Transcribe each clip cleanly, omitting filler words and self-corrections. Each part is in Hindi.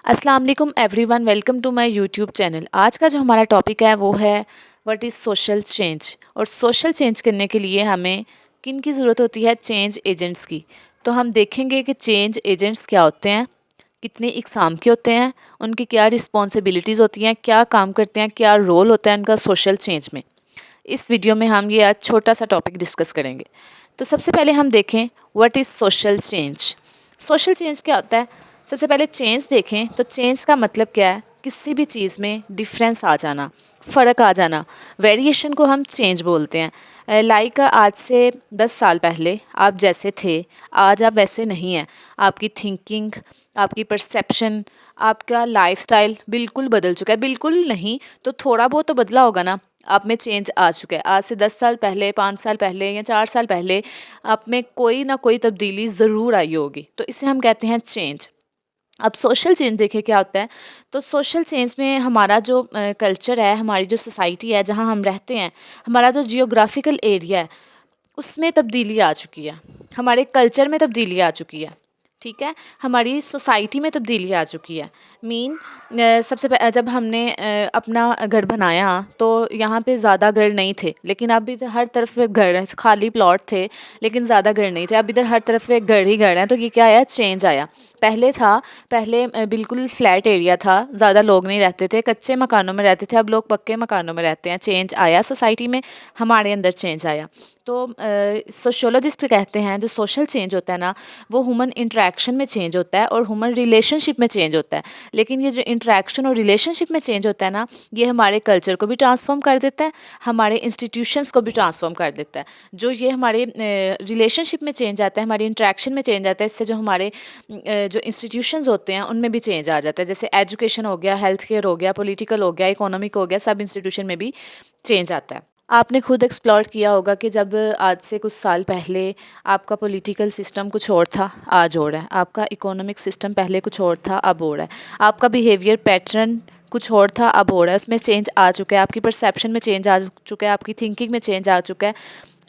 अस्सलाम वालेकुम everyone, welcome to my YouTube channel. आज का जो हमारा टॉपिक है वो है व्हाट इज़ सोशल चेंज। और सोशल चेंज करने के लिए हमें किन की ज़रूरत होती है? चेंज एजेंट्स की। तो हम देखेंगे कि चेंज एजेंट्स क्या होते हैं, कितने इकसाम के होते हैं, उनकी क्या रिस्पॉन्सिबिलिटीज़ होती हैं, क्या काम करते हैं, क्या रोल होता है उनका सोशल चेंज में। इस वीडियो में हम ये आज छोटा सा टॉपिक डिस्कस करेंगे। तो सबसे पहले हम देखें what is social change. Social change क्या होता है? सबसे पहले चेंज देखें तो चेंज का मतलब क्या है? किसी भी चीज़ में डिफरेंस आ जाना, फ़र्क आ जाना। वेरिएशन को हम चेंज बोलते हैं। लाइक आज से 10 साल पहले आप जैसे थे, आज आप वैसे नहीं हैं। आपकी थिंकिंग, आपकी परसेप्शन, आपका लाइफस्टाइल बिल्कुल बदल चुका है। बिल्कुल नहीं तो थोड़ा बहुत तो बदला होगा ना। आप में चेंज आ चुका है। आज से 10 साल पहले, 5 साल पहले या 4 साल पहले आप में कोई ना कोई तब्दीली ज़रूर आई होगी। तो इसे हम कहते हैं चेंज। अब सोशल चेंज देखिए क्या होता है। तो सोशल चेंज में हमारा जो कल्चर है, हमारी जो सोसाइटी है जहाँ हम रहते हैं, हमारा जो जियोग्राफिकल एरिया है, उसमें तब्दीली आ चुकी है। हमारे कल्चर में तब्दीली आ चुकी है। ठीक है, हमारी सोसाइटी में तब्दीली आ चुकी है। जब हमने अपना घर बनाया तो यहाँ पे ज़्यादा घर नहीं थे, लेकिन अब इधर हर तरफ घर हैं, खाली प्लॉट थे लेकिन ज़्यादा घर नहीं थे। अब इधर हर तरफ घर ही घर हैं। तो ये क्या आया? चेंज आया। पहले बिल्कुल फ्लैट एरिया था, ज़्यादा लोग नहीं रहते थे, कच्चे मकानों में रहते थे। अब लोग पक्के मकानों में रहते हैं। चेंज आया सोसाइटी में, हमारे अंदर चेंज आया। तो सोशियोलॉजिस्ट कहते हैं जो सोशल चेंज होता है ना, वो ह्यूमन इंटरेक्शन में चेंज होता है और ह्यूमन रिलेशनशिप में चेंज होता है। लेकिन ये जो इंटरेक्शन और रिलेशनशिप में चेंज होता है ना, ये हमारे कल्चर को भी ट्रांसफॉर्म कर देता है, हमारे इंस्टीट्यूशंस को भी ट्रांसफॉर्म कर देता है। जो ये हमारे रिलेशनशिप में चेंज आता है, हमारी इंटरेक्शन में चेंज आता है, इससे जो हमारे जो इंस्टीट्यूशंस होते हैं उनमें भी चेंज आ जाता है। जैसे एजुकेशन हो गया, हेल्थ केयर हो गया, पॉलिटिकल हो गया, इकोनॉमिक हो गया, सब इंस्टीट्यूशन में भी चेंज आता है। आपने खुद एक्सप्लोर किया होगा कि जब आज से कुछ साल पहले आपका पॉलिटिकल सिस्टम कुछ और था, आज और है। आपका इकोनॉमिक सिस्टम पहले कुछ और था, अब और है। आपका बिहेवियर पैटर्न कुछ और था, अब और है। उसमें चेंज आ चुका है। आपकी परसेप्शन में चेंज आ चुका है, आपकी थिंकिंग में चेंज आ चुका है,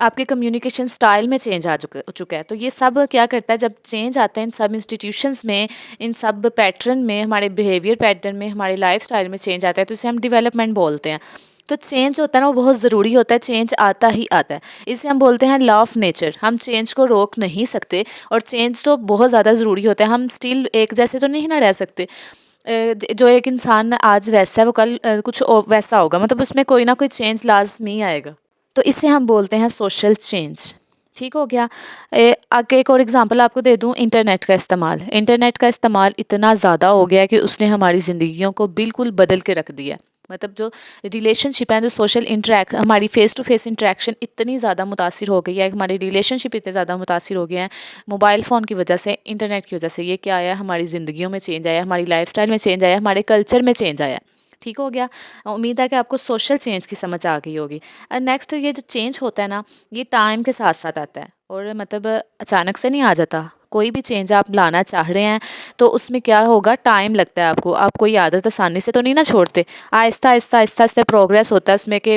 आपके कम्युनिकेशन स्टाइल में चेंज आ चुका है। तो ये सब क्या करता है? जब चेंज आता है इन सब इंस्टीट्यूशंस में, इन सब पैटर्न में, हमारे बिहेवियर पैटर्न में, हमारे लाइफ स्टाइल में चेंज आता है, तो इसे हम डेवलपमेंट बोलते हैं। तो चेंज होता है ना, वो बहुत ज़रूरी होता है। चेंज आता ही आता है। इसे हम बोलते हैं लॉ ऑफ नेचर। हम चेंज को रोक नहीं सकते और चेंज तो बहुत ज़्यादा ज़रूरी होता है। हम स्टिल एक जैसे तो नहीं ना रह सकते। जो एक इंसान आज वैसा है वो कल कुछ वैसा होगा, मतलब उसमें कोई ना कोई चेंज लाजमी आएगा। तो इसे हम बोलते हैं सोशल चेंज। ठीक हो गया। आगे एक और एग्जांपल आपको दे दूं। इंटरनेट का इस्तेमाल इतना ज़्यादा हो गया है कि उसने हमारी ज़िंदगियों को बिल्कुल बदल के रख दिया है। मतलब जो रिलेशनशिप है, जो सोशल इंटरेक्ट, हमारी फ़ेस टू फ़ेस इंटरेक्शन इतनी ज़्यादा मुतासिर हो गई है, हमारी रिलेशनशिप इतने ज़्यादा मुतासिर हो गए हैं मोबाइल फ़ोन की वजह से, इंटरनेट की वजह से। ये क्या आया? हमारी ज़िंदगियों में चेंज आया, हमारी लाइफस्टाइल में चेंज आया, हमारे कल्चर में चेंज आया। ठीक हो गया। उम्मीद है कि आपको सोशल चेंज की समझ आ गई होगी। नेक्स्ट, ये जो चेंज होता है ना, ये टाइम के साथ साथ आता है और मतलब अचानक से नहीं आ जाता। कोई भी चेंज आप लाना चाह रहे हैं तो उसमें क्या होगा? टाइम लगता है आपको। आप कोई आदत आसानी से तो नहीं ना छोड़ते। आहिस्ता आहिस्ता आहिस्ता आहिस्ता प्रोग्रेस होता है उसमें कि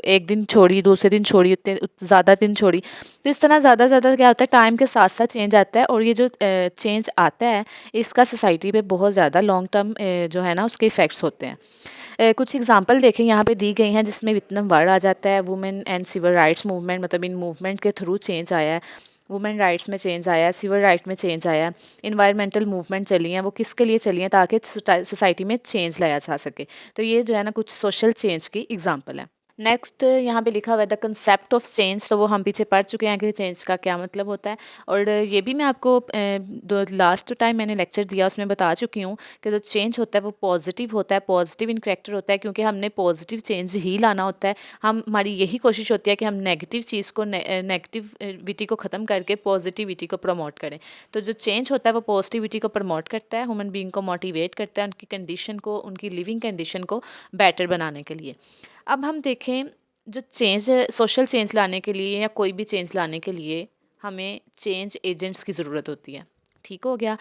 एक दिन छोड़ी, दूसरे दिन छोड़ी, उतने ज़्यादा दिन छोड़ी। तो इस तरह ज़्यादा ज़्यादा क्या होता है? टाइम के साथ साथ चेंज आता है और ये जो चेंज आता है इसका सोसाइटी पे बहुत ज़्यादा लॉन्ग टर्म जो है ना उसके इफ़ेक्ट्स होते हैं। कुछ एग्जांपल देखें यहाँ पे दी गई हैं जिसमें वियतनाम वर्ड आ जाता है। Women and civil rights movement, मतलब इन मूवमेंट के थ्रू चेंज आया है। वुमेन राइट्स में चेंज आया है, सिविल राइट में चेंज आया है। इन्वायरमेंटल मूवमेंट चली हैं, वो किसके लिए चली हैं? ताकि सोसाइटी में चेंज लाया जा सके। तो ये जो है ना कुछ सोशल चेंज की एग्जाम्पल है। नेक्स्ट यहाँ पे लिखा हुआ है द कंसेप्ट ऑफ चेंज। तो वो हम पीछे पढ़ चुके हैं कि चेंज का क्या मतलब होता है। और ये भी मैं आपको दो लास्ट टाइम मैंने लेक्चर दिया उसमें बता चुकी हूँ कि जो चेंज होता है वो पॉजिटिव होता है, पॉजिटिव इन करेक्टर होता है, क्योंकि हमने पॉजिटिव चेंज ही लाना होता है। हमारी यही कोशिश होती है कि हम नेगेटिव चीज़ को, नेगेटिविटी को ख़त्म करके पॉजिटिविटी को प्रमोट करें। तो जो चेंज होता है वो पॉजिटिविटी को प्रमोट करता है, ह्यूमन बीइंग को मोटिवेट करता है, उनकी कंडीशन को, उनकी लिविंग कंडीशन को बेटर बनाने के लिए। अब हम देखें, जो चेंज, सोशल चेंज लाने के लिए या कोई भी चेंज लाने के लिए हमें चेंज एजेंट्स की ज़रूरत होती है। ठीक हो गया।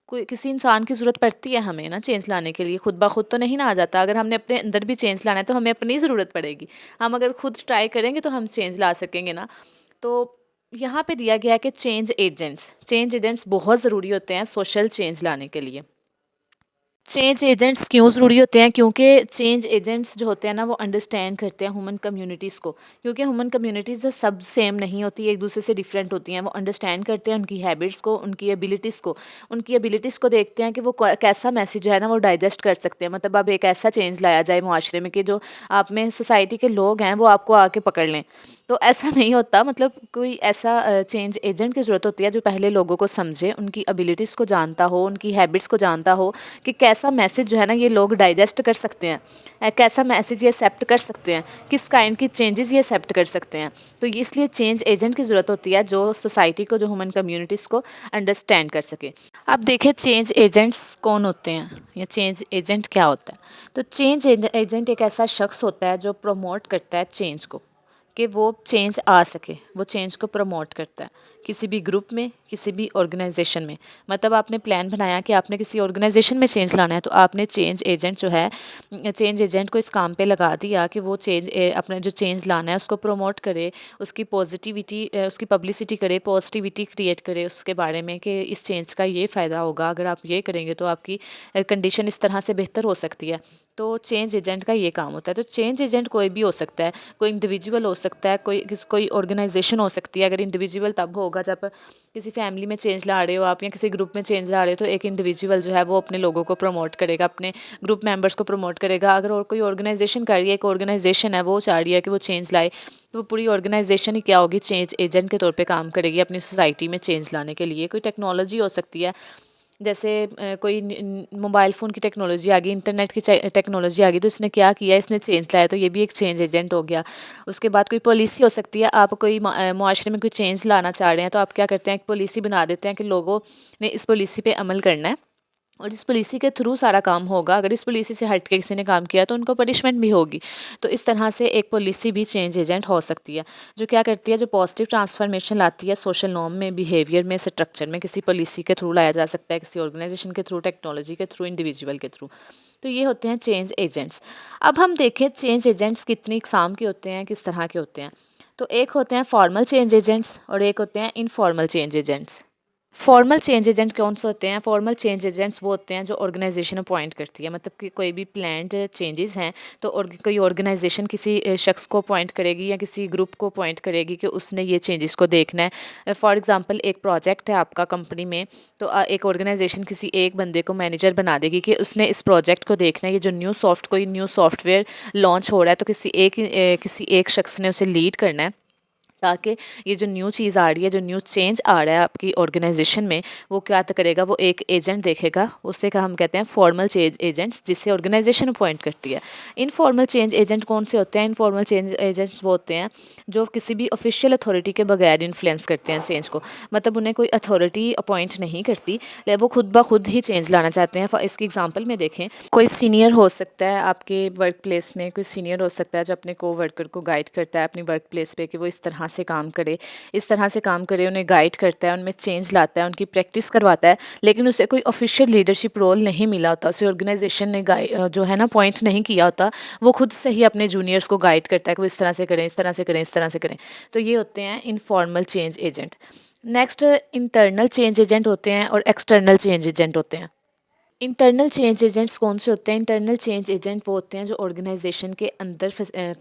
कोई किसी इंसान की ज़रूरत पड़ती है हमें ना चेंज लाने के लिए। खुद ब खुद तो नहीं ना आ जाता। अगर हमने अपने अंदर भी चेंज लाना है तो हमें अपनी ज़रूरत पड़ेगी। हम अगर खुद ट्राई करेंगे तो हम चेंज ला सकेंगे ना। तो यहाँ पे दिया गया है कि चेंज एजेंट्स बहुत ज़रूरी होते हैं सोशल चेंज लाने के लिए। चेंज एजेंट्स क्यों ज़रूरी होते हैं? क्योंकि चेंज एजेंट्स जो होते हैं ना वो अंडरस्टैंड करते हैं ह्यूमन कम्युनिटीज़ को, क्योंकि ह्यूमन कम्युनिटीज़ सब सेम नहीं होती, एक दूसरे से डिफरेंट होती हैं। वो अंडरस्टैंड करते हैं उनकी हैबिट्स को, उनकी एबिलिटीज़ को देखते हैं कि वो कैसा मैसेज जो है ना वो डाइजेस्ट कर सकते हैं। मतलब अब एक ऐसा चेंज लाया जाए मुआशरे में कि जो आप में सोसाइटी के लोग हैं वो आपको आके पकड़ लें, तो ऐसा नहीं होता। मतलब कोई ऐसा चेंज एजेंट की ज़रूरत होती है जो पहले लोगों को समझे, उनकी एबिलिटीज़ को जानता हो, उनकी हैबिट्स को जानता हो कि कैसा मैसेज जो है ना ये लोग डाइजेस्ट कर सकते हैं, कैसा मैसेज ये एक्सेप्ट कर सकते हैं, किस काइंड की चेंजेस ये एक्सेप्ट कर सकते हैं। तो इसलिए चेंज एजेंट की ज़रूरत होती है जो सोसाइटी को, जो ह्यूमन कम्युनिटीज़ को अंडरस्टैंड कर सके। अब देखिए चेंज एजेंट्स कौन होते हैं या चेंज एजेंट क्या होता है। तो चेंज एजेंट एक ऐसा शख्स होता है जो प्रमोट करता है चेंज को, कि वो चेंज आ सके, वो चेंज को प्रमोट करता है किसी भी ग्रुप में, किसी भी ऑर्गेनाइजेशन में। मतलब आपने प्लान बनाया कि आपने किसी ऑर्गेनाइजेशन में चेंज लाना है, तो आपने चेंज एजेंट जो है, चेंज एजेंट को इस काम पे लगा दिया कि वो अपने जो चेंज लाना है उसको प्रमोट करे, उसकी पॉजिटिविटी, उसकी पब्लिसिटी करे, पॉजिटिविटी क्रिएट करे उसके बारे में कि इस चेंज का ये फ़ायदा होगा, अगर आप ये करेंगे तो आपकी कंडीशन इस तरह से बेहतर हो सकती है। तो चेंज एजेंट का ये काम होता है। तो चेंज एजेंट कोई भी हो सकता है, कोई इंडिविजुअल हो सकता है, कोई ऑर्गेनाइजेशन हो सकती है। अगर इंडिविजुअल तब होगा जब किसी फैमिली में चेंज ला रहे हो आप, या किसी ग्रुप में चेंज ला रहे हो, तो एक इंडिविजुअल जो है वो अपने लोगों को प्रमोट करेगा, अपने ग्रुप मेंबर्स को प्रमोट करेगा। अगर और कोई ऑर्गेनाइजेशन कर रही है, एक ऑर्गेनाइजेशन है वो चाह रही है कि वो चेंज लाए, तो वो पूरी ऑर्गेनाइजेशन ही क्या होगी, चेंज एजेंट के तौर पे काम करेगी अपनी सोसाइटी में चेंज लाने के लिए। कोई टेक्नोलॉजी हो सकती है, जैसे कोई मोबाइल फ़ोन की टेक्नोलॉजी आ गई, इंटरनेट की टेक्नोलॉजी आ गई, तो इसने क्या किया, इसने चेंज लाया, तो ये भी एक चेंज एजेंट हो गया। उसके बाद कोई पॉलिसी हो सकती है, आप कोई मुआशरे में कोई चेंज लाना चाह रहे हैं, तो आप क्या करते हैं, एक पॉलिसी बना देते हैं कि लोगों ने इस पॉलिसी पे अमल करना है, और इस पॉलिसी के थ्रू सारा काम होगा। अगर इस पॉलिसी से हट के किसी ने काम किया तो उनको पनिशमेंट भी होगी। तो इस तरह से एक पॉलिसी भी चेंज एजेंट हो सकती है, जो क्या करती है, जो पॉजिटिव ट्रांसफॉर्मेशन लाती है सोशल नॉर्म में, बिहेवियर में, स्ट्रक्चर में। किसी पॉलिसी के थ्रू लाया जा सकता है, किसी ऑर्गेनाइजेशन के थ्रू, टेक्नोलॉजी के थ्रू, इंडिविजुअल के थ्रू। तो ये होते हैं चेंज एजेंट्स। अब हम देखें चेंज एजेंट्स कितनी इकसाम के होते हैं, किस तरह के होते हैं। तो एक होते हैं फॉर्मल चेंज एजेंट्स और एक होते हैं informal change agents. Formal change agent कौन से होते हैं? फॉर्मल चेंज एजेंट्स वो होते हैं जो ऑर्गेनाइजेशन अपॉइंट करती है। मतलब कि कोई भी प्लान्ड चेंजेस हैं तो कोई ऑर्गेनाइजेशन किसी शख्स को अपॉइंट करेगी या किसी ग्रुप को अपॉइंट करेगी कि उसने ये चेंजेस को देखना है। फॉर एग्जांपल एक प्रोजेक्ट है आपका कंपनी में, तो एक ऑर्गेनाइजेशन किसी एक बंदे को मैनेजर बना देगी कि उसने इस प्रोजेक्ट को देखना है। ये जो कोई न्यू सॉफ्टवेयर लॉन्च हो रहा है, तो किसी एक शख्स ने उसे लीड करना है, ताकि ये जो न्यू चीज़ आ रही है, जो न्यू चेंज आ रहा है आपकी ऑर्गेनाइजेशन में, वो क्या करेगा, वो एक एजेंट देखेगा। उसे का हम कहते हैं फॉर्मल चेंज एजेंट्स, जिससे ऑर्गेनाइजेशन अपॉइंट करती है। इनफॉर्मल चेंज एजेंट कौन से होते हैं? इनफॉर्मल चेंज एजेंट्स वो होते हैं जो किसी भी ऑफिशियल अथॉरिटी के बगैर इन्फ्लुएंस करते हैं चेंज को। मतलब उन्हें कोई अथॉरिटी अपॉइंट नहीं करती, लेकिन वो खुद ब खुद ही चेंज लाना चाहते हैं। इसकी एग्जांपल में देखें, कोई सीनियर हो सकता है आपके वर्क प्लेस में, कोई सीनियर हो सकता है जो अपने को वर्कर को गाइड करता है अपनी वर्क प्लेस पे कि वो इस तरह से काम करे, इस तरह से काम करे, उन्हें गाइड करता है, उनमें चेंज लाता है, उनकी प्रैक्टिस करवाता है। लेकिन उसे कोई ऑफिशियल लीडरशिप रोल नहीं मिला होता, उसे ऑर्गेनाइजेशन ने जो है ना पॉइंट नहीं किया होता। वो खुद से ही अपने जूनियर्स को गाइड करता है कि वो इस तरह से करें, इस तरह से करें, इस तरह से करें। तो ये होते हैं informal change agent. Next internal change agent होते हैं और एक्सटर्नल चेंज एजेंट होते हैं। इंटरनल चेंज एजेंट्स कौन से होते हैं? इंटरनल चेंज एजेंट वो होते हैं जो ऑर्गेनाइजेशन के अंदर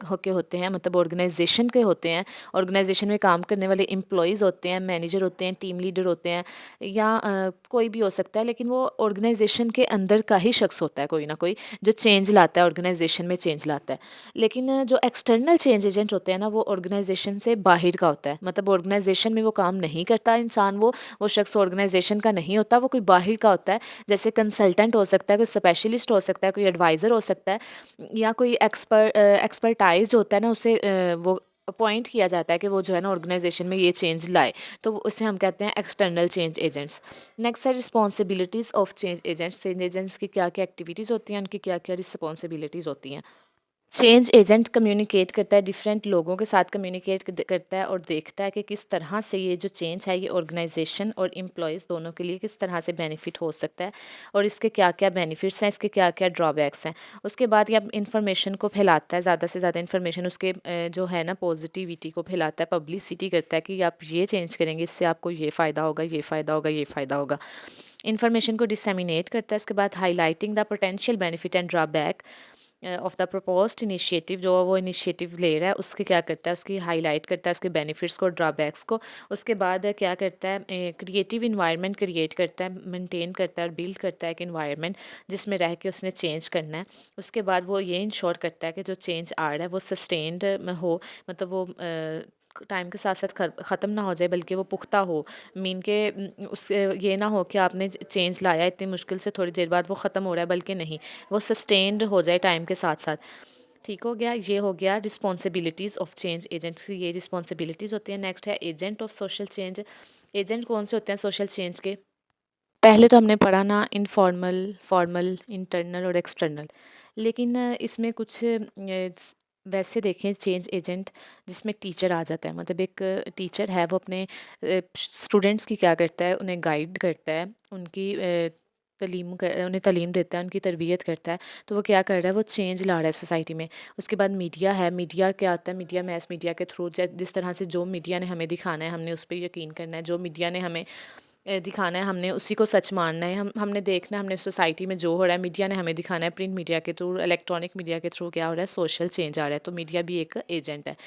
होके होते हैं, मतलब ऑर्गेनाइजेशन के होते हैं। ऑर्गेनाइजेशन में काम करने वाले एम्प्लॉयज़ होते हैं, मैनेजर होते हैं, टीम लीडर होते हैं, या कोई भी हो सकता है, लेकिन वो ऑर्गेनाइजेशन के अंदर का ही शख्स होता है, कोई ना कोई जो चेंज लाता है, ऑर्गेनाइजेशन में चेंज लाता है। लेकिन जो एक्सटर्नल चेंज एजेंट होते हैं ना, वो ऑर्गेनाइजेशन से बाहर का होता है। मतलब ऑर्गेनाइजेशन में वो काम नहीं करता इंसान, वो शख्स ऑर्गेनाइजेशन का नहीं होता, वो कोई बाहर का होता है। जैसे कंसल्टेंट हो सकता है, कोई स्पेशलिस्ट हो सकता है, कोई एडवाइज़र हो सकता है, या कोई एक्सपर्टाइज होता है ना, उसे वो अपॉइंट किया जाता है कि वो जो है ना ऑर्गेनाइजेशन में ये चेंज लाए। तो उसे हम कहते हैं एक्सटर्नल चेंज एजेंट्स। नेक्स्ट है responsibilities of change agents. Change agents की क्या क्या एक्टिविटीज़ होती हैं, उनकी क्या क्या रिस्पॉन्सिबिलिटीज़ होती हैं। चेंज एजेंट कम्युनिकेट करता है, डिफरेंट लोगों के साथ कम्युनिकेट करता है और देखता है कि किस तरह से ये जो चेंज है ये ऑर्गेनाइजेशन और एम्प्लॉयज़ दोनों के लिए किस तरह से बेनिफिट हो सकता है और इसके क्या क्या बेनिफिट्स हैं, इसके क्या क्या ड्रॉबैक्स हैं। उसके बाद ये इंफॉर्मेशन को फैलाता है, ज़्यादा से ज़्यादा इन्फॉर्मेशन उसके जो है ना पॉजिटिविटी को फैलाता है, पब्लिसिटी करता है कि आप ये चेंज करेंगे, इससे आपको ये फ़ायदा होगा, ये फ़ायदा होगा, ये फ़ायदा होगा। इन्फॉर्मेशन को डिसमिनेट करता है। इसके बाद highlighting the potential benefit and drawback of the proposed initiative, जो वो इनिशिएटिव ले रहा है उसके क्या करता है, उसकी हाईलाइट करता है, उसके बेनिफिट्स को, ड्रॉबैक्स को। उसके बाद क्या करता है, क्रिएटिव इन्वायरमेंट क्रिएट करता है, मेंटेन करता है और बिल्ड करता है एक इन्वायरमेंट जिसमें रह के उसने चेंज करना है। उसके बाद वो ये इंश्योर करता है कि जो चेंज आ रहा है वो सस्टेन्ड हो, मतलब वो टाइम के साथ साथ ख़त्म ना हो जाए बल्कि वो पुख्ता हो। मीन के उस ये ना हो कि आपने चेंज लाया इतनी मुश्किल से, थोड़ी देर बाद वो ख़त्म हो रहा है, बल्कि नहीं, वो सस्टेन्ड हो जाए टाइम के साथ साथ। ठीक हो गया, ये हो गया रिस्पॉन्सिबिलिटीज़ ऑफ चेंज एजेंट्स की, ये रिस्पॉन्सिबिलिटीज़ होती हैं। नेक्स्ट है agent of social change. Agent कौन से होते हैं सोशल चेंज के? पहले तो हमने पढ़ा ना इनफॉर्मल, फॉर्मल, इंटरनल और एक्सटर्नल। लेकिन इसमें कुछ वैसे देखें चेंज एजेंट जिसमें टीचर आ जाता है, मतलब एक टीचर है वो अपने स्टूडेंट्स की क्या करता है, उन्हें गाइड करता है, उनकी उन्हें तालीम देता है, उनकी तरबियत करता है। तो वो क्या कर रहा है, वो चेंज ला रहा है सोसाइटी में। उसके बाद मीडिया है, मीडिया क्या आता है, मीडिया मैस मीडिया के थ्रू जिस तरह से जो मीडिया ने हमें दिखाना है हमने उस पर यकीन करना है, जो मीडिया ने हमें दिखाना है हमने उसी को सच मानना है। हमने देखना है हमने सोसाइटी में जो हो रहा है मीडिया ने हमें दिखाना है, प्रिंट मीडिया के थ्रू, इलेक्ट्रॉनिक मीडिया के थ्रू क्या हो रहा है, सोशल चेंज आ रहा है। तो मीडिया भी एक एजेंट है।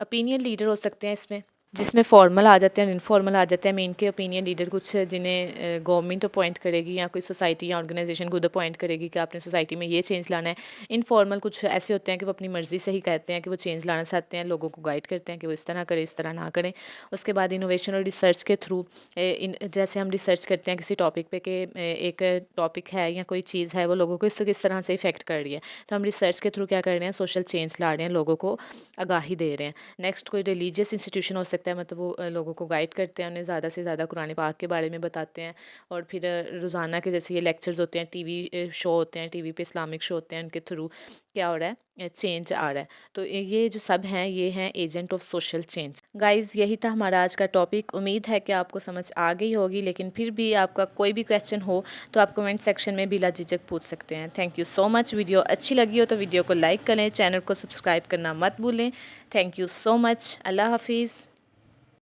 ओपिनियन लीडर हो सकते हैं इसमें, जिसमें फॉर्मल आ जाते हैं, इनफॉर्मल आ जाते हैं। मेन के ओपिनियन लीडर कुछ जिन्हें गवर्नमेंट अपॉइंट करेगी या कोई सोसाइटी या ऑर्गेनाइजेशन खुद अपॉइंट करेगी कि आपने सोसाइटी में ये चेंज लाना है। इनफॉर्मल कुछ ऐसे होते हैं कि वो अपनी मर्ज़ी से ही कहते हैं कि वो चेंज लाना चाहते हैं, लोगों को गाइड करते हैं कि वो इस तरह करें, इस तरह ना करें। उसके बाद इनोवेशन और रिसर्च के थ्रू, जैसे हम रिसर्च करते हैं किसी टॉपिक पे कि एक टॉपिक है या कोई चीज़ है वो लोगों को किस तरह से इफ़ेक्ट कर रही है, तो हम रिसर्च के थ्रू क्या कर रहे हैं, सोशल चेंज ला रहे हैं, लोगों को आगाही दे रहे हैं। नेक्स्ट कोई रिलीजियस इंस्टीट्यूशन हो सकता है, मतलब वो लोगों को गाइड करते हैं, उन्हें ज़्यादा से ज़्यादा कुरान पाक के बारे में बताते हैं। और फिर रोज़ाना के जैसे ये लेक्चर्स होते हैं, टीवी शो होते हैं, टीवी पे इस्लामिक शो होते हैं, उनके थ्रू क्या हो रहा है, चेंज आ रहा है। तो ये जो सब हैं ये हैं agent of social change. Guys यही था हमारा आज का टॉपिक। उम्मीद है कि आपको समझ आ गई होगी, लेकिन फिर भी आपका कोई भी क्वेश्चन हो तो आप कमेंट सेक्शन में बिला झिझक पूछ सकते हैं। Thank you so much. Video अच्छी लगी हो तो वीडियो को लाइक करें, चैनल को सब्सक्राइब करना मत भूलें। Thank you so much. अल्लाह हाफिज़।